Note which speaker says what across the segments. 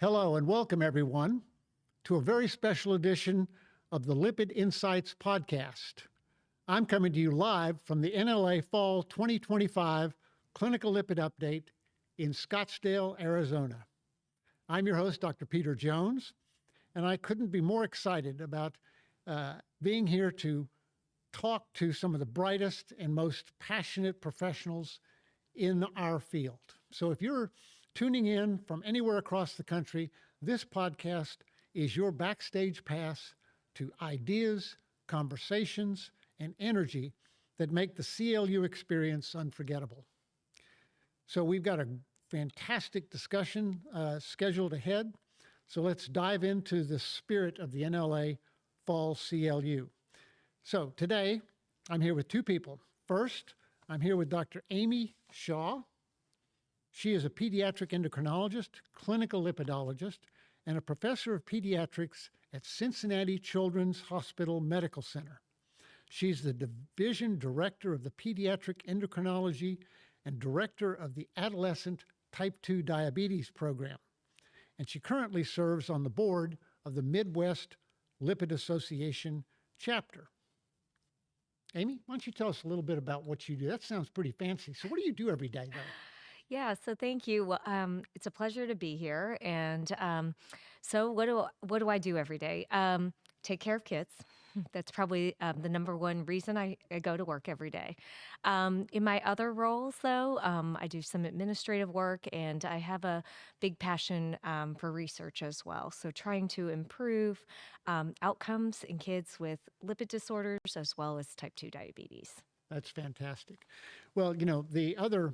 Speaker 1: Hello and welcome everyone to a very special edition of the Lipid Insights podcast. I'm coming to you live from the MNLA Fall 2025 Clinical Lipid Update in Scottsdale, Arizona. I'm your host, Dr. Peter Jones, and I couldn't be more excited about being here to talk to some of the brightest and most passionate professionals in our field. So if you're tuning in from anywhere across the country, this podcast is your backstage pass to ideas, conversations, and energy that make the CLU experience unforgettable. So we've got a fantastic discussion scheduled ahead. So let's dive into the spirit of the NLA Fall CLU. So today, I'm here with two people. First, I'm here with Dr. Amy Shah. She is a pediatric endocrinologist, clinical lipidologist, and a professor of pediatrics at Cincinnati Children's Hospital Medical Center. She's the division director of the pediatric endocrinology and director of the adolescent type 2 diabetes program. And she currently serves on the board of the Midwest Lipid Association chapter. Amy, why don't you tell us a little bit about what you do? That sounds pretty fancy. So what do you do every day, though?
Speaker 2: Yeah, so thank you. Well, it's a pleasure to be here. And so what do I do every day? Take care of kids. That's probably the number one reason I go to work every day. In my other roles, though, I do some administrative work, and I have a big passion for research as well. So trying to improve outcomes in kids with lipid disorders as well as type 2 diabetes.
Speaker 1: That's fantastic. Well, the other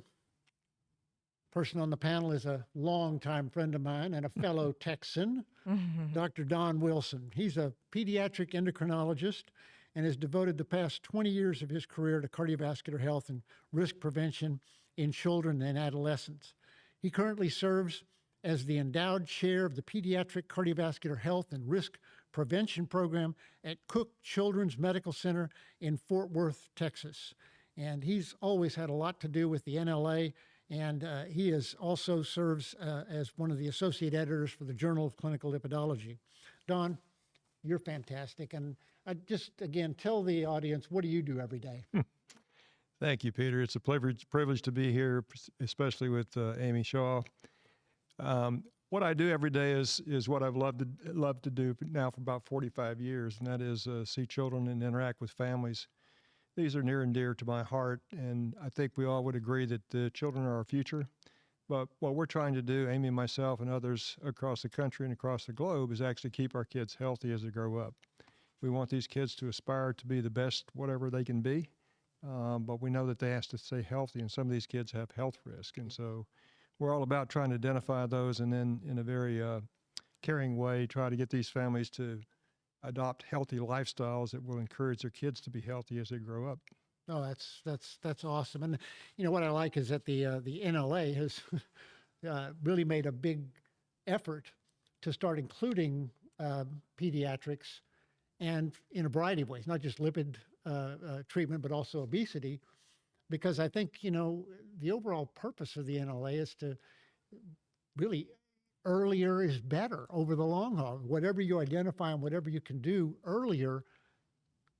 Speaker 1: person on the panel is a longtime friend of mine and a fellow Texan, Dr. Don Wilson. He's a pediatric endocrinologist and has devoted the past 20 years of his career to cardiovascular health and risk prevention in children and adolescents. He currently serves as the endowed chair of the Pediatric Cardiovascular Health and Risk Prevention Program at Cook Children's Medical Center in Fort Worth, Texas. And he's always had a lot to do with the NLA, and he also serves as one of the associate editors for the Journal of Clinical Lipidology. Don, you're fantastic. And I just, again, tell the audience, what do you do every day?
Speaker 3: Thank you, Peter. It's a privilege to be here, especially with Amy Shah. What I do every day is what I've loved to do now for about 45 years, and that is see children and interact with families. These are near and dear to my heart, and I think we all would agree that the children are our future. But what we're trying to do, Amy, myself, and others across the country and across the globe, is actually keep our kids healthy as they grow up. We want these kids to aspire to be the best whatever they can be, but we know that they have to stay healthy, and some of these kids have health risk. And so we're all about trying to identify those and then in a very caring way try to get these families to adopt healthy lifestyles that will encourage their kids to be healthy as they grow up.
Speaker 1: Oh, that's awesome. And what I like is that the NLA has really made a big effort to start including pediatrics, and in a variety of ways, not just lipid treatment, but also obesity, because I think the overall purpose of the NLA is to really earlier is better over the long haul. Whatever you identify and whatever you can do earlier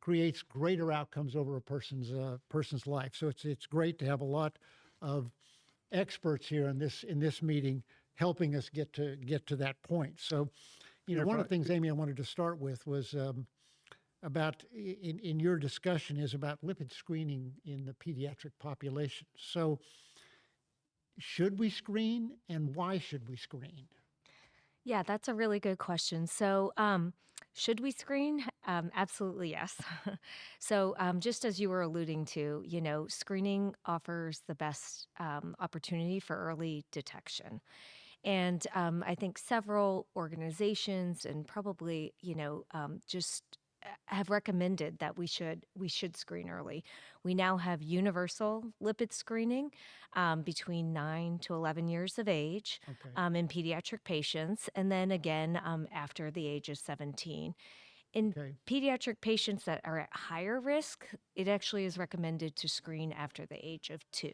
Speaker 1: creates greater outcomes over a person's life. So it's great to have a lot of experts here in this meeting helping us get to that point. So, one of the things, Amy, I wanted to start with was about in your discussion is about lipid screening in the pediatric population. So should we screen, and why should we screen?
Speaker 2: Yeah, that's a really good question. So, should we screen? Absolutely, yes. So, just as you were alluding to, screening offers the best opportunity for early detection. And I think several organizations and probably, just have recommended that we should screen early. We now have universal lipid screening between 9 to 11 years of age in pediatric patients, and then again after the age of 17. In pediatric patients that are at higher risk, it actually is recommended to screen after the age of 2.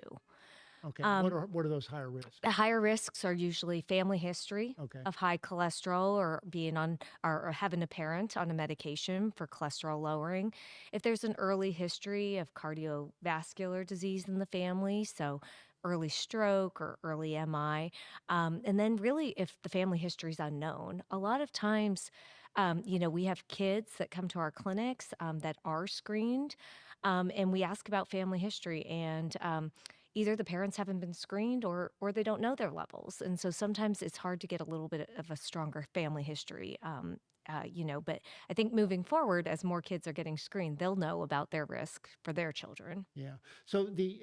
Speaker 1: Okay.
Speaker 2: Um,
Speaker 1: What are those higher risks?
Speaker 2: The higher risks are usually family history
Speaker 1: Okay.
Speaker 2: of high cholesterol or being on or having a parent on a medication for cholesterol lowering. If there's an early history of cardiovascular disease in the family, so early stroke or early MI, and then really if the family history is unknown, a lot of times, we have kids that come to our clinics that are screened, and we ask about family history and. Either the parents haven't been screened or they don't know their levels. And so sometimes it's hard to get a little bit of a stronger family history. But I think moving forward, as more kids are getting screened, they'll know about their risk for their children.
Speaker 1: Yeah. So the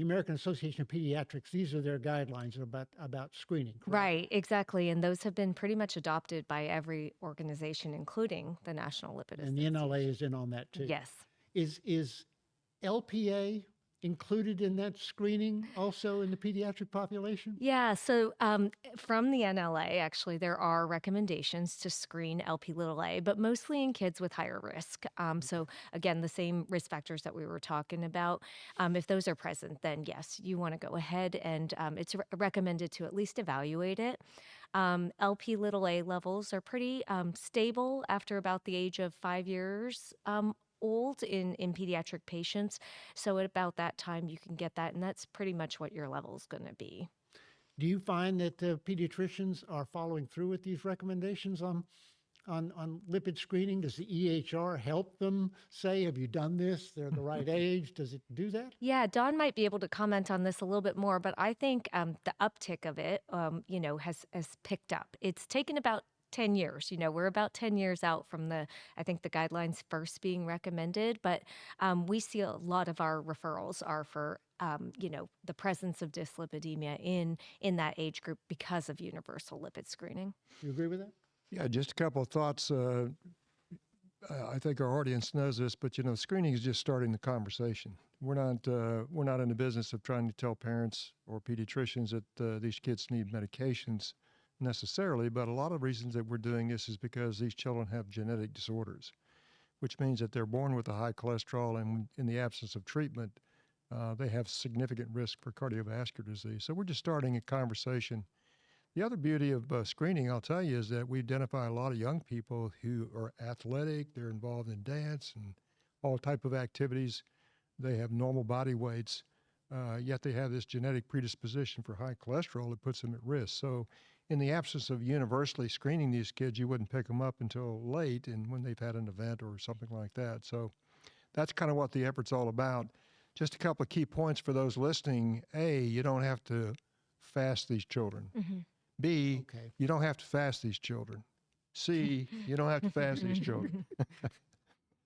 Speaker 1: American Association of Pediatrics, these are their guidelines about screening, correct?
Speaker 2: Right, exactly. And those have been pretty much adopted by every organization, including the National Lipid
Speaker 1: And the NLA
Speaker 2: Association.
Speaker 1: is in on that too.
Speaker 2: Yes.
Speaker 1: Is LPA included in that screening also in the pediatric population?
Speaker 2: Yeah, so from the NLA, actually, there are recommendations to screen LP little a, but mostly in kids with higher risk. So again, the same risk factors that we were talking about. If those are present, then yes, you want to go ahead and it's recommended to at least evaluate it. LP little a levels are pretty stable after about the age of 5 years. Old in pediatric patients. So at about that time, you can get that, and that's pretty much what your level is going to be.
Speaker 1: Do you find that pediatricians are following through with these recommendations on lipid screening? Does the EHR help them say, have you done this? They're the right age. Does it do that?
Speaker 2: Yeah, Dawn might be able to comment on this a little bit more, but I think the uptick of it, has picked up. It's taken about 10 years. We're about 10 years out from I think the guidelines first being recommended, but we see a lot of our referrals are for, the presence of dyslipidemia in that age group because of universal lipid screening.
Speaker 1: You agree with that?
Speaker 3: Yeah, just a couple of thoughts. I think our audience knows this, but screening is just starting the conversation. We're not in the business of trying to tell parents or pediatricians that these kids need medications necessarily, but a lot of reasons that we're doing this is because these children have genetic disorders, which means that they're born with a high cholesterol, and in the absence of treatment, they have significant risk for cardiovascular disease. So we're just starting a conversation. The other beauty of screening, I'll tell you, is that we identify a lot of young people who are athletic, they're involved in dance and all type of activities. They have normal body weights, yet they have this genetic predisposition for high cholesterol that puts them at risk. So in the absence of universally screening these kids, you wouldn't pick them up until late and when they've had an event or something like that. So that's kind of what the effort's all about. Just a couple of key points for those listening. A, you don't have to fast these children.
Speaker 2: Mm-hmm.
Speaker 3: B,
Speaker 1: Okay.
Speaker 3: you don't have to fast these children. C, you don't have to fast these children.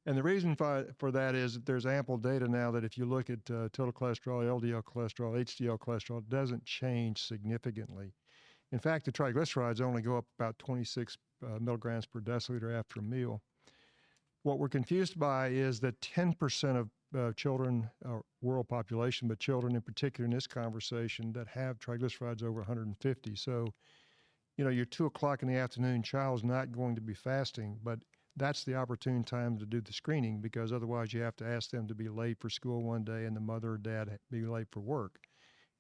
Speaker 3: And the reason for that is that there's ample data now that if you look at total cholesterol, LDL cholesterol, HDL cholesterol, it doesn't change significantly. In fact, the triglycerides only go up about 26 milligrams per deciliter after a meal. What we're confused by is that 10% of children, world population, but children in particular in this conversation, that have triglycerides over 150. So, your 2 o'clock in the afternoon child's not going to be fasting, but that's the opportune time to do the screening, because otherwise you have to ask them to be late for school one day and the mother or dad be late for work.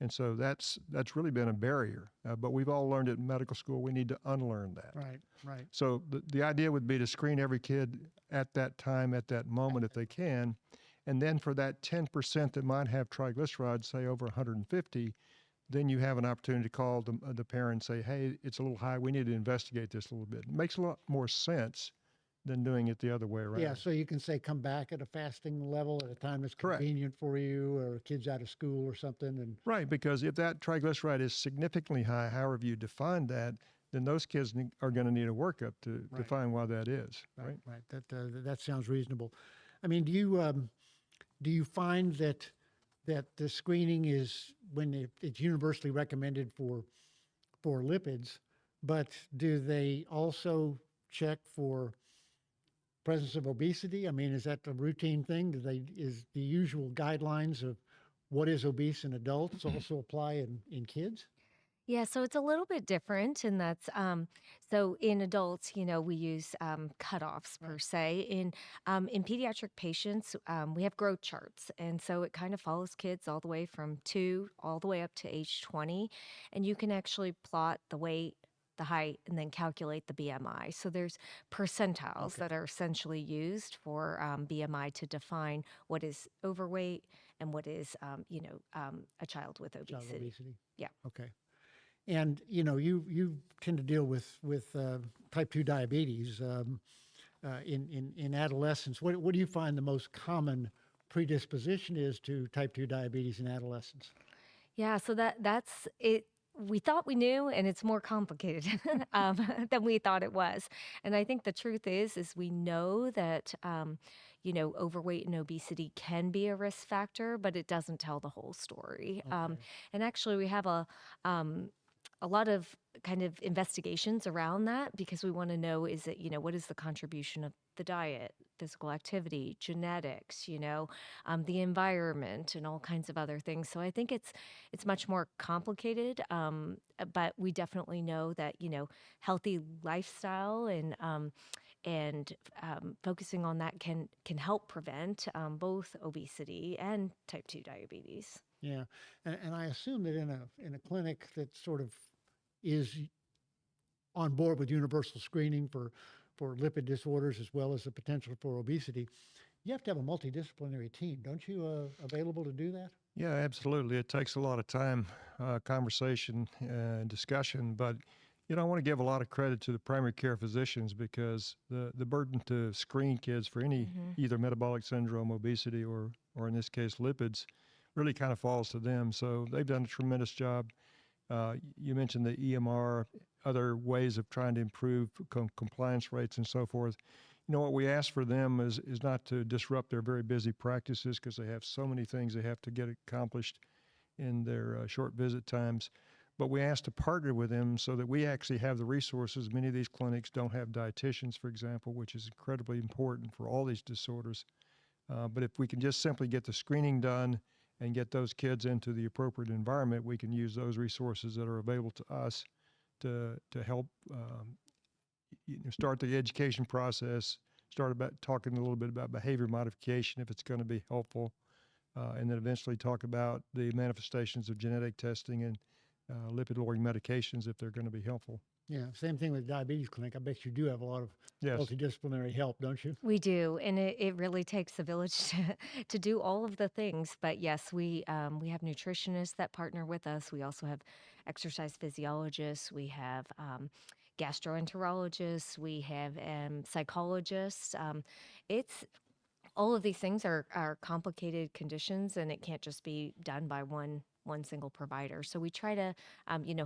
Speaker 3: And so that's really been a barrier. But we've all learned it in medical school. We need to unlearn that.
Speaker 1: Right.
Speaker 3: So the idea would be to screen every kid at that time, at that moment, if they can. And then for that 10% that might have triglycerides, say over 150, then you have an opportunity to call the parent and say, hey, it's a little high. We need to investigate this a little bit. It makes a lot more sense than doing it the other way around.
Speaker 1: Yeah, so you can say come back at a fasting level at a time that's
Speaker 3: Correct.
Speaker 1: convenient for you, or kids out of school or something. And
Speaker 3: Right, because if that triglyceride is significantly high, however you define that, then those kids are going to need a workup to
Speaker 1: Right.
Speaker 3: define why that is. Right.
Speaker 1: That sounds reasonable. I mean, do you find that the screening is when it's universally recommended for lipids, but do they also check for presence of obesity? I mean, is that a routine thing? Is the usual guidelines of what is obese in adults also apply in kids?
Speaker 2: Yeah, so it's a little bit different, and that's so in adults, we use cutoffs per
Speaker 1: Right.
Speaker 2: se. In pediatric patients, we have growth charts, and so it kind of follows kids all the way from 2 all the way up to age 20, and you can actually plot the weight, the height, and then calculate the BMI. So there's percentiles
Speaker 1: Okay.
Speaker 2: that are essentially used for BMI to define what is overweight and what is, a child with
Speaker 1: Child
Speaker 2: obesity.
Speaker 1: obesity.
Speaker 2: Yeah.
Speaker 1: Okay. And you tend to deal with type 2 diabetes in adolescents. What do you find the most common predisposition is to type 2 diabetes in adolescents?
Speaker 2: Yeah, so that's it. We thought we knew, and it's more complicated than we thought it was. And I think the truth is we know that overweight and obesity can be a risk factor, but it doesn't tell the whole story.
Speaker 1: Okay.
Speaker 2: And actually, we have a lot of kind of investigations around that because we want to know is it what is the contribution of the diet, physical activity, genetics, the environment, and all kinds of other things. So I think it's much more complicated, but we definitely know that healthy lifestyle and focusing on that can help prevent both obesity and type 2 diabetes.
Speaker 1: Yeah. And I assume that in a clinic that sort of is on board with universal screening for lipid disorders as well as the potential for obesity, you have to have a multidisciplinary team, don't you, available to do that?
Speaker 3: Yeah, absolutely. It takes a lot of time, conversation, and discussion. But I want to give a lot of credit to the primary care physicians because the burden to screen kids for any
Speaker 2: Hmm.
Speaker 3: either metabolic syndrome, obesity, or in this case lipids, really kind of falls to them. So they've done a tremendous job. You mentioned the EMR, other ways of trying to improve compliance rates and so forth. What we ask for them is not to disrupt their very busy practices because they have so many things they have to get accomplished in their short visit times. But we ask to partner with them so that we actually have the resources. Many of these clinics don't have dietitians, for example, which is incredibly important for all these disorders. But if we can just simply get the screening done and get those kids into the appropriate environment, we can use those resources that are available to us to help start the education process, start about talking a little bit about behavior modification if it's going to be helpful, and then eventually talk about the manifestations of genetic testing and lipid-lowering medications if they're going to be helpful.
Speaker 1: Yeah, same thing with diabetes clinic. I bet you do have a lot of
Speaker 3: Yes.
Speaker 1: multidisciplinary help, don't you?
Speaker 2: We do, and it really takes a village to do all of the things. But yes, we have nutritionists that partner with us. We also have exercise physiologists. We have gastroenterologists. We have psychologists. It's all of these things are complicated conditions, and it can't just be done by one single provider. So we try to,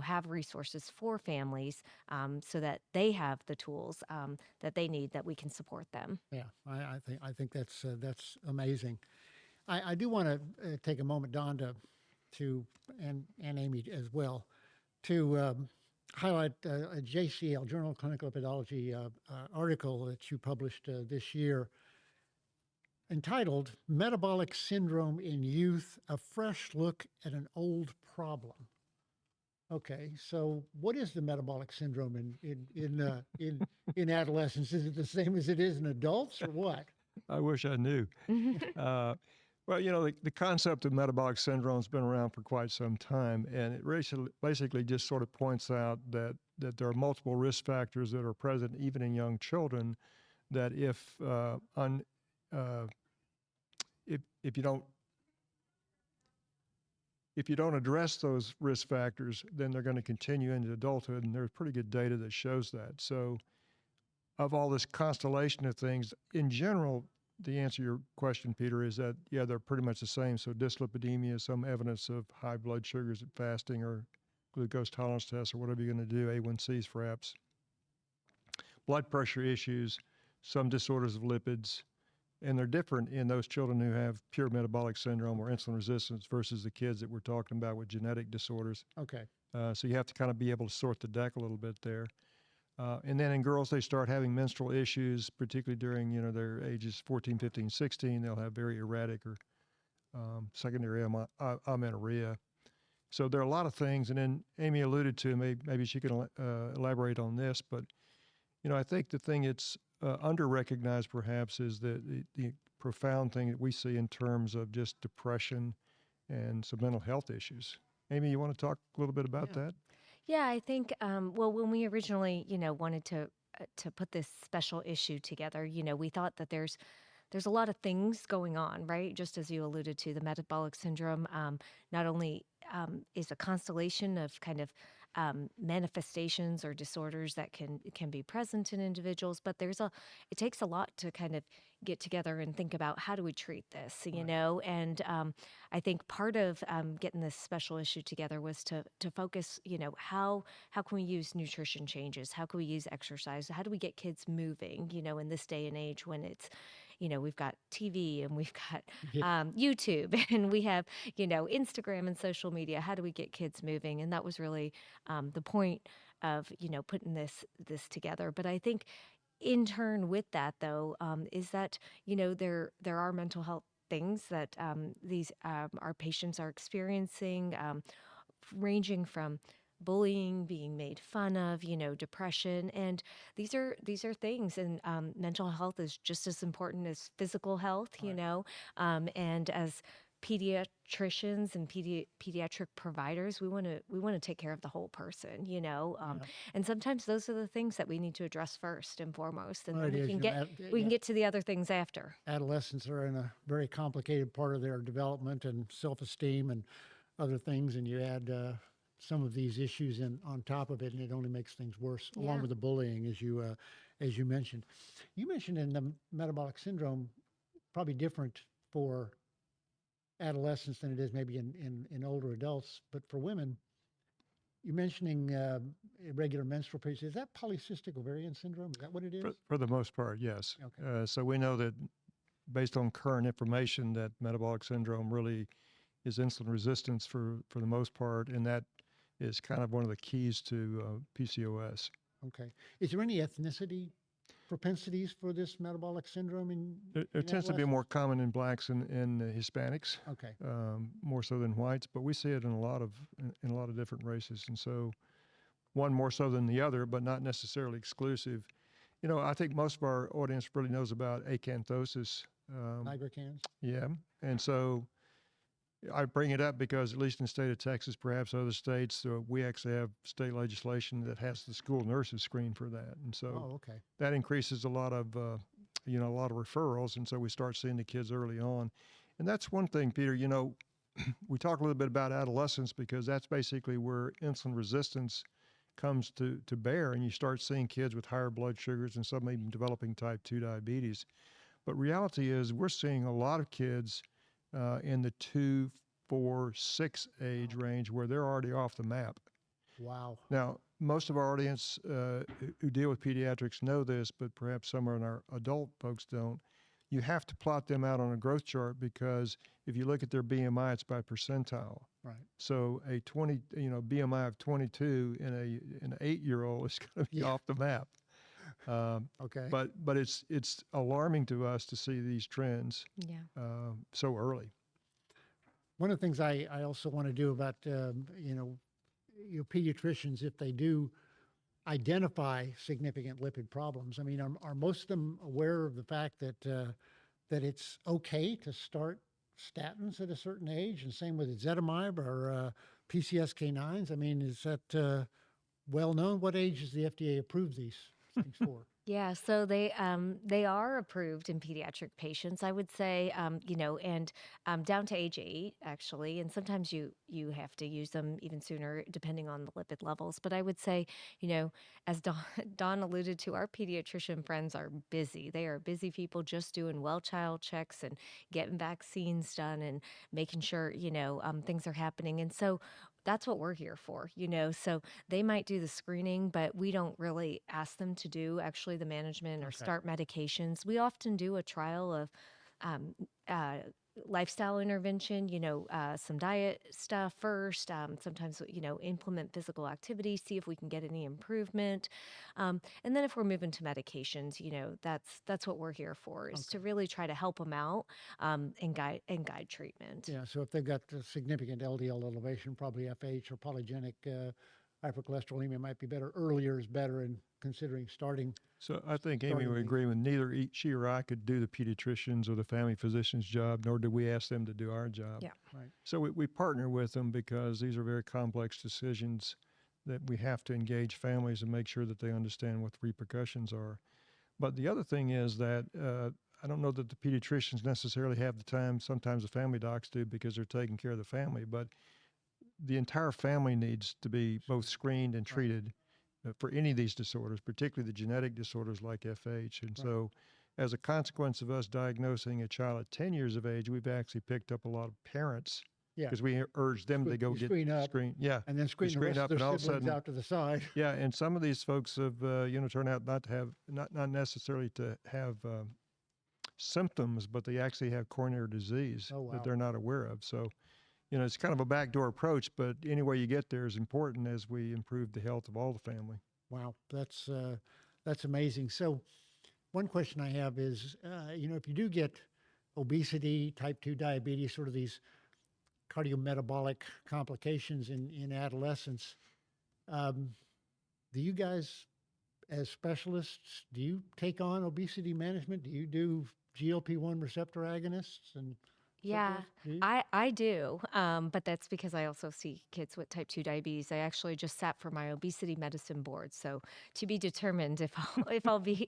Speaker 2: have resources for families so that they have the tools that they need that we can support them.
Speaker 1: Yeah, I think that's amazing. I do want to take a moment, Don, to and Amy as well, to highlight a JCL Journal of Clinical Lipidology article that you published this year entitled "Metabolic Syndrome in Youth: A Fresh Look at an Old Problem." Okay, so what is the metabolic syndrome in adolescents? Is it the same as it is in adults, or what?
Speaker 3: I wish I knew. Uh, well, the concept of metabolic syndrome has been around for quite some time, and it basically just sort of points out that there are multiple risk factors that are present even in young children. That if you don't address those risk factors, then they're going to continue into adulthood, and there's pretty good data that shows that. So, of all this constellation of things, in general, the answer to your question, Peter, is that, yeah, they're pretty much the same. So dyslipidemia, some evidence of high blood sugars at fasting or glucose tolerance tests or whatever you're going to do, A1Cs perhaps. Blood pressure issues, some disorders of lipids, and they're different in those children who have pure metabolic syndrome or insulin resistance versus the kids that we're talking about with genetic disorders.
Speaker 1: Okay.
Speaker 3: So you have to kind of be able to sort the deck a little bit there. And then in girls, they start having menstrual issues, particularly during, their ages 14, 15, 16. They'll have very erratic or secondary amenorrhea. So there are a lot of things, and then Amy alluded to, maybe she can elaborate on this, but I think the thing that's under-recognized perhaps is the profound thing that we see in terms of just depression and some mental health issues. Amy, you want to talk a little bit about that?
Speaker 2: Yeah, I think, well, when we originally, wanted to put this special issue together, we thought that there's a lot of things going on, right? Just as you alluded to, the metabolic syndrome not only is a constellation of kind of manifestations or disorders that can be present in individuals, but it takes a lot to kind of get together and think about how do we treat this, And I think part of getting this special issue together was to focus, how can we use nutrition changes? How can we use exercise? How do we get kids moving, in this day and age when it's we've got TV and we've got YouTube and we have, Instagram and social media. How do we get kids moving? And that was really the point of, putting this together. But I think in turn with that, though, is that, there are mental health things that these our patients are experiencing, ranging from bullying, being made fun of, depression, and these are things, and mental health is just as important as physical health, and as pediatricians and pediatric providers, we want to take care of the whole person, and sometimes those are the things that we need to address first and foremost, and
Speaker 1: Well,
Speaker 2: then
Speaker 1: it
Speaker 2: we
Speaker 1: is,
Speaker 2: can get to the other things after.
Speaker 1: Adolescents are in a very complicated part of their development and self-esteem and other things, and you add some of these issues in on top of it, and it only makes things worse, along
Speaker 2: Yeah.
Speaker 1: with the bullying, as you mentioned. You mentioned in the metabolic syndrome, probably different for adolescents than it is maybe in older adults, but for women, you're mentioning irregular menstrual periods. Is that polycystic ovarian syndrome? Is that what it is?
Speaker 3: For the most part, yes.
Speaker 1: Okay.
Speaker 3: So we know that based on current information that metabolic syndrome really is insulin resistance for the most part, and that is kind of one of the keys to PCOS.
Speaker 1: Okay. Is there any ethnicity propensities for this metabolic syndrome
Speaker 3: It tends to be more common in blacks and Hispanics,
Speaker 1: Okay.
Speaker 3: more so than whites, but we see it in a lot of different races, and so one more so than the other, but not necessarily exclusive. I think most of our audience really knows about acanthosis.
Speaker 1: Nigricans?
Speaker 3: Yeah, and so I bring it up because at least in the state of Texas, perhaps other states, we actually have state legislation that has the school nurses screen for that, and so
Speaker 1: Oh, okay.
Speaker 3: that increases a lot of referrals, and so we start seeing the kids early on, and that's one thing, Peter. We talk a little bit about adolescence because that's basically where insulin resistance comes to bear, and you start seeing kids with higher blood sugars and some even developing type 2 diabetes. But reality is we're seeing a lot of kids in the 2, 4, 6 age range where they're already off the map.
Speaker 1: Wow.
Speaker 3: Now, most of our audience who deal with pediatrics know this, but perhaps some of our adult folks don't. You have to plot them out on a growth chart because if you look at their BMI, it's by percentile.
Speaker 1: Right.
Speaker 3: So a BMI of 22 in an 8-year-old is going to be off the map.
Speaker 1: Okay.
Speaker 3: But it's alarming to us to see these trends so early.
Speaker 1: One of the things I also want to do about, pediatricians, if they do identify significant lipid problems, I mean, are most of them aware of the fact that it's okay to start statins at a certain age, and same with ezetimibe or PCSK9s? I mean, is that well known? What age does the FDA approve these things for?
Speaker 2: Yeah, so they are approved in pediatric patients, I would say, and down to age 8 actually, and sometimes you have to use them even sooner depending on the lipid levels. But I would say, as Don alluded to, our pediatrician friends are busy. They are busy people just doing well child checks and getting vaccines done and making sure things are happening. And so that's what we're here for, So they might do the screening, but we don't really ask them to do actually the management or
Speaker 1: Okay.
Speaker 2: start medications. We often do a trial of lifestyle intervention, some diet stuff first. Sometimes, implement physical activity, see if we can get any improvement. And then if we're moving to medications, that's what we're here for, is to really try to help them out and guide treatment.
Speaker 1: Yeah, so if they've got a significant LDL elevation, probably FH or polygenic hypercholesterolemia might be better. Earlier is better in considering starting.
Speaker 3: So I think Amy
Speaker 1: starting
Speaker 3: would
Speaker 1: these.
Speaker 3: agree with neither she or I could do the pediatricians or the family physician's job, nor do we ask them to do our job.
Speaker 2: Yeah.
Speaker 1: Right.
Speaker 3: So we partner with them because these are very complex decisions that we have to engage families and make sure that they understand what the repercussions are. But the other thing is that I don't know that the pediatricians necessarily have the time. Sometimes the family docs do because they're taking care of the family. But the entire family needs to be both screened and treated for any of these disorders, particularly the genetic disorders like FH. And so as a consequence of us diagnosing a child at 10 years of age, we've actually picked up a lot of parents because we urge them to go get screened. Yeah.
Speaker 1: And then screen the rest of their siblings out to the side.
Speaker 3: Yeah. And some of these folks have, turned out not necessarily to have symptoms, but they actually have coronary disease that they're not aware of. So, it's kind of a backdoor approach, but any way you get there is important as we improve the health of all the family.
Speaker 1: Wow, that's amazing. So one question I have is, if you do get obesity, type 2 diabetes, sort of these cardiometabolic complications in adolescence, do you guys, as specialists, do you take on obesity management? Do you do GLP-1 receptor agonists and
Speaker 2: Yeah, I do. But that's because I also see kids with type 2 diabetes. I actually just sat for my obesity medicine board. So to be determined if I'll be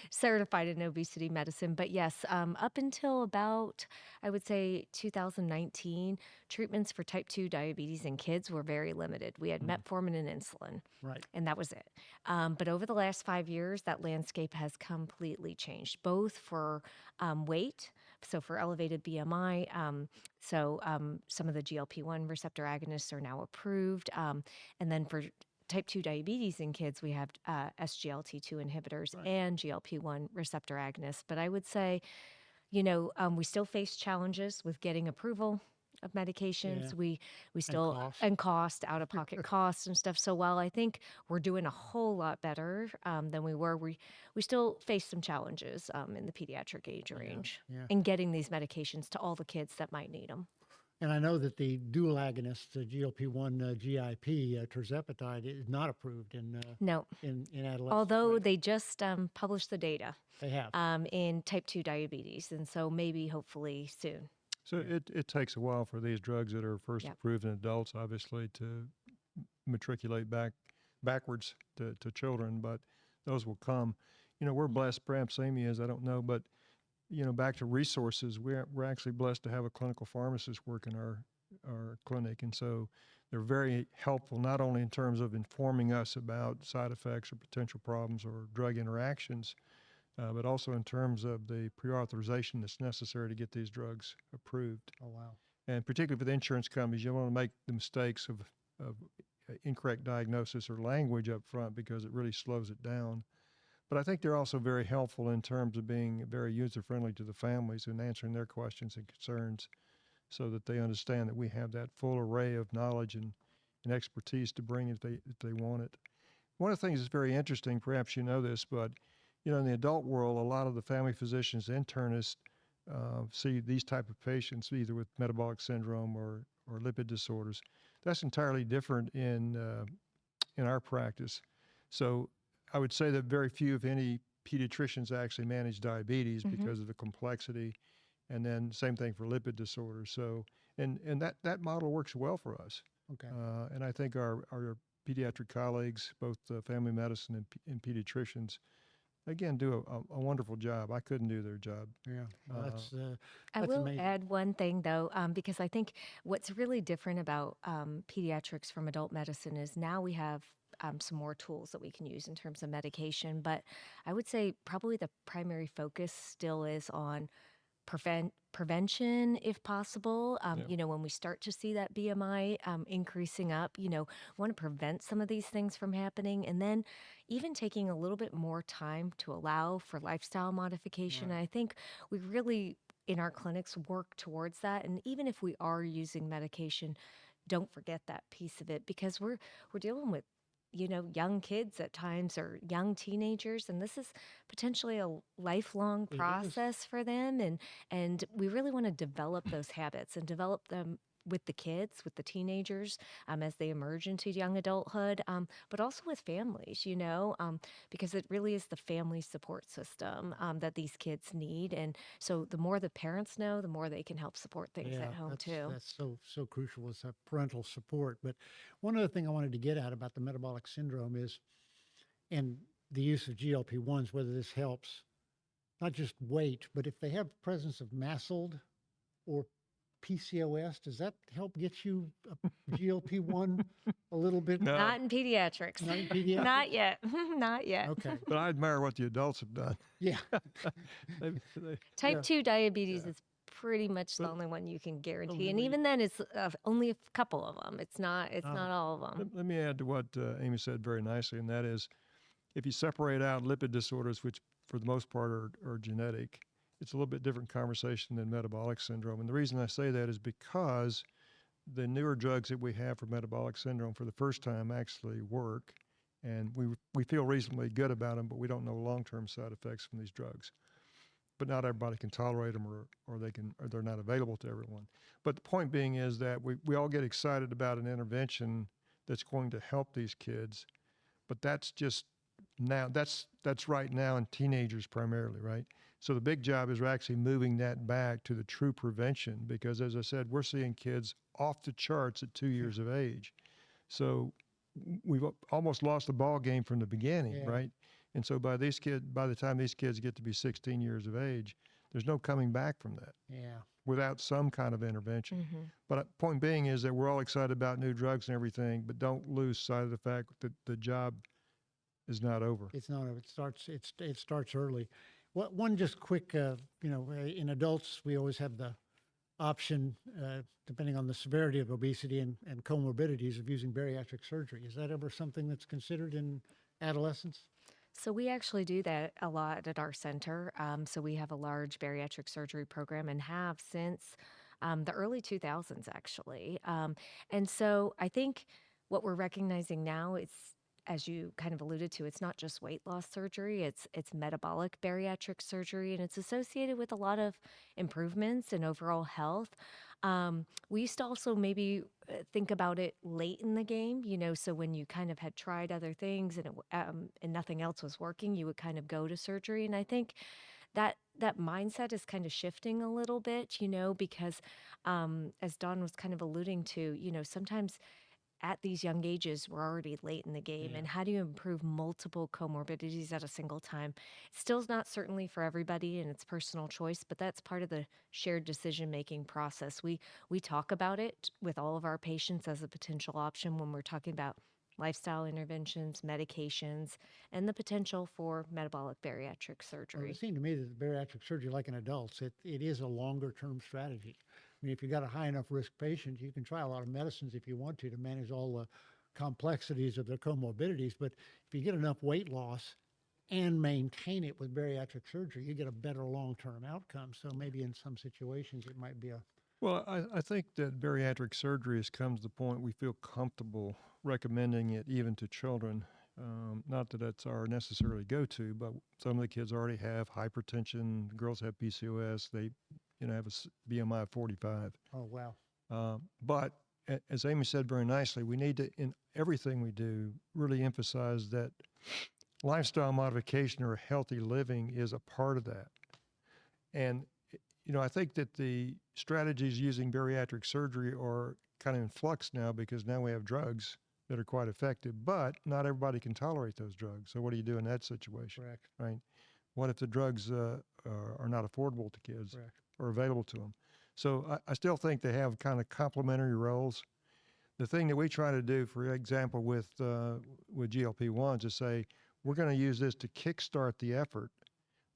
Speaker 2: certified in obesity medicine. But yes, up until about, I would say 2019, treatments for type 2 diabetes in kids were very limited. We had metformin and insulin.
Speaker 1: Right.
Speaker 2: And that was it. But over the last 5 years, that landscape has completely changed, both for weight, so for elevated BMI. Some of the GLP-1 receptor agonists are now approved. And then for type 2 diabetes in kids, we have SGLT2 inhibitors and GLP-1 receptor agonists. But I would say, we still face challenges with getting approval of medications.
Speaker 1: Yeah.
Speaker 2: We still, and cost, out-of-pocket costs and stuff. So while I think we're doing a whole lot better than we were, we still face some challenges in the pediatric age range in getting these medications to all the kids that might need them.
Speaker 1: And I know that the dual agonist, the GLP-1 GIP, tirzepatide, is not approved in adolescents.
Speaker 2: Although they just published the data.
Speaker 1: They have.
Speaker 2: In type 2 diabetes. And so maybe, hopefully, soon.
Speaker 3: So it takes a while for these drugs that are first approved in adults, obviously, to matriculate backwards to children, but those will come. We're blessed, perhaps Amy is, I don't know, but, back to resources, we're actually blessed to have a clinical pharmacist work in our clinic. And so they're very helpful, not only in terms of informing us about side effects or potential problems or drug interactions, but also in terms of the pre-authorization that's necessary to get these drugs approved.
Speaker 1: Oh, wow.
Speaker 3: And particularly for the insurance companies, you don't want to make the mistakes of incorrect diagnosis or language up front because it really slows it down. But I think they're also very helpful in terms of being very user-friendly to the families and answering their questions and concerns so that they understand that we have that full array of knowledge and expertise to bring if they want it. One of the things that's very interesting, perhaps you know this, but in the adult world, a lot of the family physicians, internists see these type of patients either with metabolic syndrome or lipid disorders. That's entirely different in our practice. So I would say that very few, if any, pediatricians actually manage diabetes because of the complexity, and then same thing for lipid disorders. So and that model works well for us.
Speaker 1: Okay.
Speaker 3: And I think our pediatric colleagues, both family medicine and pediatricians, again, do a wonderful job. I couldn't do their job.
Speaker 1: Yeah, well, that's
Speaker 2: I will
Speaker 1: amazing.
Speaker 2: add one thing, though, because I think what's really different about pediatrics from adult medicine is now we have some more tools that we can use in terms of medication. But I would say probably the primary focus still is on prevention, if possible. When we start to see that BMI increasing up, want to prevent some of these things from happening. And then even taking a little bit more time to allow for lifestyle modification.
Speaker 1: Right.
Speaker 2: I think we really in our clinics work towards that. And even if we are using medication, don't forget that piece of it, because we're dealing with, young kids at times, or young teenagers, and this is potentially a lifelong
Speaker 1: It is.
Speaker 2: process for them. And we really want to develop those habits and develop them with the kids, with the teenagers, as they emerge into young adulthood, but also with families, because it really is the family support system that these kids need. And so the more the parents know, the more they can help support things
Speaker 1: Yeah,
Speaker 2: at home too.
Speaker 1: that's so crucial is that parental support. But one other thing I wanted to get at about the metabolic syndrome is, and the use of GLP-1s, whether this helps not just weight, but if they have presence of MASLD or PCOS, does that help get you a GLP-1 a little bit?
Speaker 3: No.
Speaker 2: Not in pediatrics.
Speaker 1: Not in pediatrics?
Speaker 2: Not yet. Not yet.
Speaker 1: Okay.
Speaker 3: But I admire what the adults have done.
Speaker 1: Yeah.
Speaker 2: Type
Speaker 1: Yeah.
Speaker 2: 2 diabetes
Speaker 3: Yeah.
Speaker 2: is pretty much the
Speaker 3: But-
Speaker 2: only one you can guarantee.
Speaker 1: Only
Speaker 2: And
Speaker 1: one you-
Speaker 2: even then, it's only a couple of them. It's not
Speaker 1: Oh.
Speaker 2: all of them.
Speaker 3: Let me add to what Amy said very nicely, and that is, if you separate out lipid disorders, which for the most part are genetic, it's a little bit different conversation than metabolic syndrome. And the reason I say that is because the newer drugs that we have for metabolic syndrome for the first time actually work, and we feel reasonably good about them, but we don't know long-term side effects from these drugs. But not everybody can tolerate them, or they're not available to everyone. But the point being is that we all get excited about an intervention that's going to help these kids, but that's just now, that's right now in teenagers primarily, right? So the big job is actually moving that back to the true prevention, because as I said, we're seeing kids off the charts at 2 years of age. So we've almost lost the ball game from the beginning,
Speaker 1: Yeah.
Speaker 3: right? And so by the time these kids get to be 16 years of age, there's no coming back from that
Speaker 1: Yeah.
Speaker 3: without some kind of intervention.
Speaker 2: Mm-hmm.
Speaker 3: But point being is that we're all excited about new drugs and everything, but don't lose sight of the fact that the job is not over.
Speaker 1: It's not. It starts early. One just quick. In adults, we always have the option, depending on the severity of obesity and comorbidities, of using bariatric surgery. Is that ever something that's considered in adolescents?
Speaker 2: So we actually do that a lot at our center. So we have a large bariatric surgery program, and have since the early 2000s, actually. And so I think what we're recognizing now is, as you kind of alluded to, it's not just weight loss surgery, it's metabolic bariatric surgery, and it's associated with a lot of improvements in overall health. We used to also maybe think about it late in the game, so when you kind of had tried other things and nothing else was working, you would kind of go to surgery. And I think that mindset is kind of shifting a little bit, because as Dawn was kind of alluding to, sometimes at these young ages, we're already late in the game.
Speaker 1: Yeah.
Speaker 2: And how do you improve multiple comorbidities at a single time? Still not certainly for everybody, and it's personal choice, but that's part of the shared decision-making process. We talk about it with all of our patients as a potential option when we're talking about lifestyle interventions, medications, and the potential for metabolic bariatric
Speaker 1: Well,
Speaker 2: surgery.
Speaker 1: it seemed to me that the bariatric surgery, like in adults, it is a longer-term strategy. I mean, if you've got a high enough risk patient, you can try a lot of medicines if you want to manage all the complexities of their comorbidities. But if you get enough weight loss and maintain it with bariatric surgery, you get a better long-term outcome. So maybe in some situations, it might be a...
Speaker 3: Well, I think that bariatric surgery has come to the point we feel comfortable recommending it even to children. Not that that's our necessarily go-to, but some of the kids already have hypertension. Girls have PCOS. They have a BMI of 45.
Speaker 1: Oh, wow.
Speaker 3: But as Amy said very nicely, we need to, in everything we do, really emphasize that lifestyle modification or healthy living is a part of that. And, I think that the strategies using bariatric surgery are kind of in flux now, because now we have drugs that are quite effective, but not everybody can tolerate those drugs. So what do you do in that situation?
Speaker 1: Correct.
Speaker 3: Right? What if the drugs are not affordable to kids?
Speaker 1: Correct.
Speaker 3: Or available to them? So I still think they have kind of complementary roles. The thing that we try to do, for example, with GLP-1s is say, we're going to use this to kickstart the effort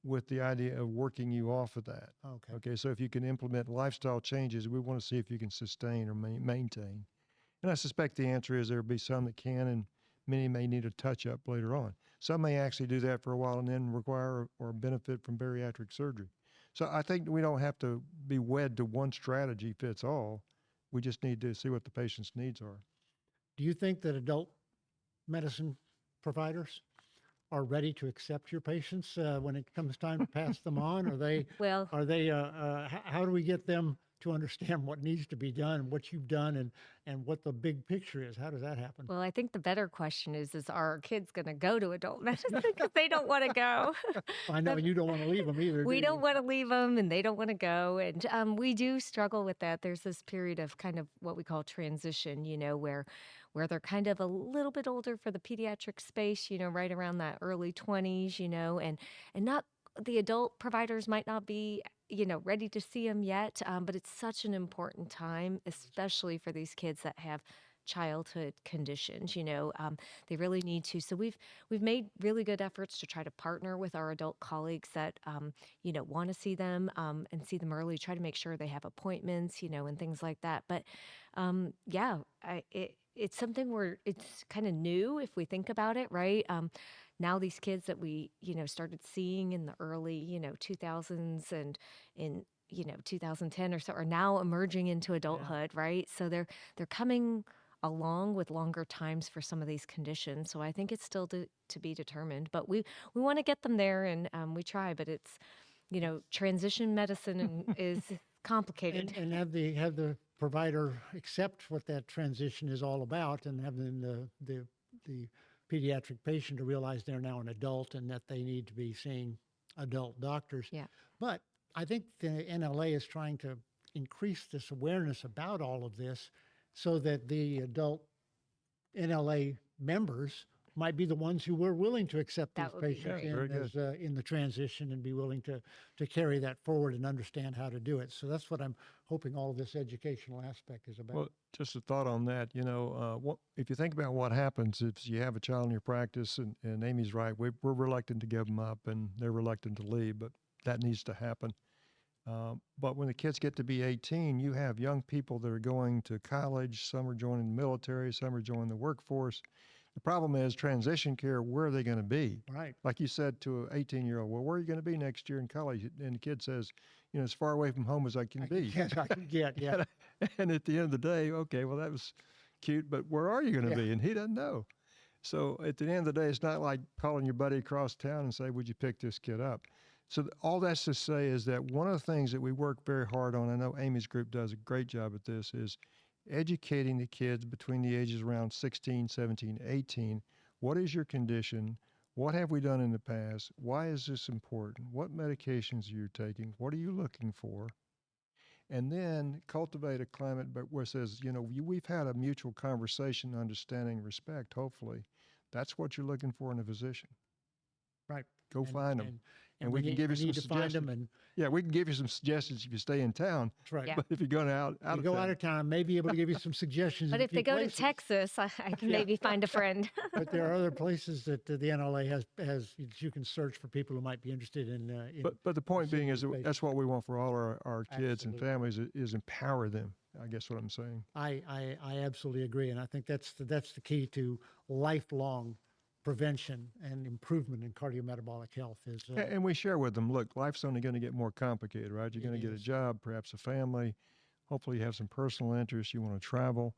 Speaker 3: with the idea of working you off of that.
Speaker 1: Okay.
Speaker 3: Okay, so if you can implement lifestyle changes, we want to see if you can sustain or maintain. And I suspect the answer is there will be some that can, and many may need a touch-up later on. Some may actually do that for a while and then require or benefit from bariatric surgery. So I think we don't have to be wed to one strategy fits all. We just need to see what the patient's needs are.
Speaker 1: Do you think that adult medicine providers are ready to accept your patients when it comes time to pass them on?
Speaker 2: Well,
Speaker 1: How do we get them to understand what needs to be done, what you've done, and what the big picture is? How does that happen?
Speaker 2: I think the better question is are our kids going to go to adult medicine? Because they don't want to go.
Speaker 1: I know, and you don't want to leave them either, do
Speaker 2: We
Speaker 1: you?
Speaker 2: don't want to leave them and they don't want to go. And we do struggle with that. There's this period of kind of what we call transition, where they're kind of a little bit older for the pediatric space, right around that early 20s, and not the adult providers might not be, ready to see them yet. But it's such an important time, especially for these kids that have childhood conditions. They really need to. So we've made really good efforts to try to partner with our adult colleagues that want to see them and see them early, try to make sure they have appointments, and things like that. But yeah, it's something where it's kind of new if we think about it, right? Now these kids that we started seeing in the early 2000s and in 2010 or so are now emerging into adulthood, right? So they're coming along with longer times for some of these conditions. So I think it's still to be determined, but we want to get them there, and we try, but it's transition medicine is complicated.
Speaker 1: And have the provider accept what that transition is all about, and having the pediatric patient to realize they're now an adult and that they need to be seeing adult doctors.
Speaker 2: Yeah.
Speaker 1: But I think the NLA is trying to increase this awareness about all of this so that the adult NLA members might be the ones who were willing to accept
Speaker 2: That
Speaker 1: these
Speaker 2: would be
Speaker 1: patients
Speaker 2: great.
Speaker 1: in the transition and be willing to carry that forward and understand how to do it. So that's what I'm hoping all of this educational aspect is about.
Speaker 3: Well, just a thought on that. If you think about what happens if you have a child in your practice, and Amy's right, we're reluctant to give them up and they're reluctant to leave, but that needs to happen. But when the kids get to be 18, you have young people that are going to college, some are joining the military, some are joining the workforce. The problem is transition care, where are they going to be?
Speaker 1: Right.
Speaker 3: Like you said to an 18-year-old, well, where are you going to be next year in college? And the kid says, as far away from home as I can be.
Speaker 1: Yes, I can get, yeah.
Speaker 3: And at the end of the day, okay, well, that was cute, but where are you going to
Speaker 1: Yeah.
Speaker 3: be? And he doesn't know. So at the end of the day, it's not like calling your buddy across town and say, would you pick this kid up? So all that's to say is that one of the things that we work very hard on, I know Amy's group does a great job at this, is educating the kids between the ages around 16, 17, 18. What is your condition? What have we done in the past? Why is this important? What medications are you taking? What are you looking for? And then cultivate a climate where it says, we've had a mutual conversation, understanding, respect, hopefully. That's what you're looking for in a physician.
Speaker 1: Right.
Speaker 3: Go find them. And
Speaker 1: we
Speaker 3: we can give you some
Speaker 1: need to find them,
Speaker 3: suggestions. Yeah, we can give you some suggestions if you stay in town.
Speaker 1: that's right.
Speaker 2: Yeah.
Speaker 3: But if you're going out
Speaker 1: You
Speaker 3: of
Speaker 1: go
Speaker 3: town,
Speaker 1: out of town, may be able to give you some suggestions.
Speaker 2: But
Speaker 1: in a
Speaker 2: if they
Speaker 1: few
Speaker 2: go
Speaker 1: places.
Speaker 2: to Texas, I can
Speaker 1: Yeah.
Speaker 2: maybe find a friend.
Speaker 1: But there are other places that the NLA has you can search for people who might be interested in.
Speaker 3: But the point being is that
Speaker 1: patients.
Speaker 3: that's what we want for all our kids and
Speaker 1: Absolutely.
Speaker 3: families is empower them. I guess what I'm saying.
Speaker 1: I absolutely agree, and I think that's the key to lifelong prevention and improvement in cardiometabolic health. Is
Speaker 3: And we share with them, look, life's only going to get more complicated, right? You're going to get a
Speaker 1: is.
Speaker 3: job, perhaps a family. Hopefully you have some personal interests. You want to travel.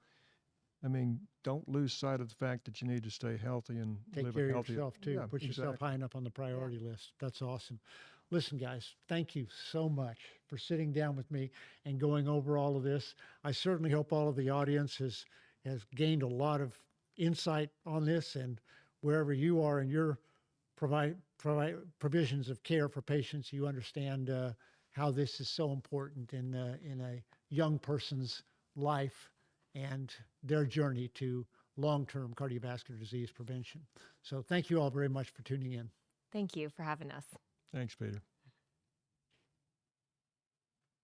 Speaker 3: I mean, don't lose sight of the fact that you need to stay healthy and
Speaker 1: take
Speaker 3: live
Speaker 1: care
Speaker 3: a
Speaker 1: of
Speaker 3: healthy
Speaker 1: yourself too.
Speaker 3: Yeah,
Speaker 1: Put yourself
Speaker 3: exactly.
Speaker 1: high enough on the priority list. That's awesome. Listen, guys, thank you so much for sitting down with me and going over all of this. I certainly hope all of the audience has gained a lot of insight on this, and wherever you are in your provisions of care for patients, you understand how this is so important in a young person's life and their journey to long-term cardiovascular disease prevention. So thank you all very much for tuning in.
Speaker 2: Thank you for having us.
Speaker 3: Thanks, Peter.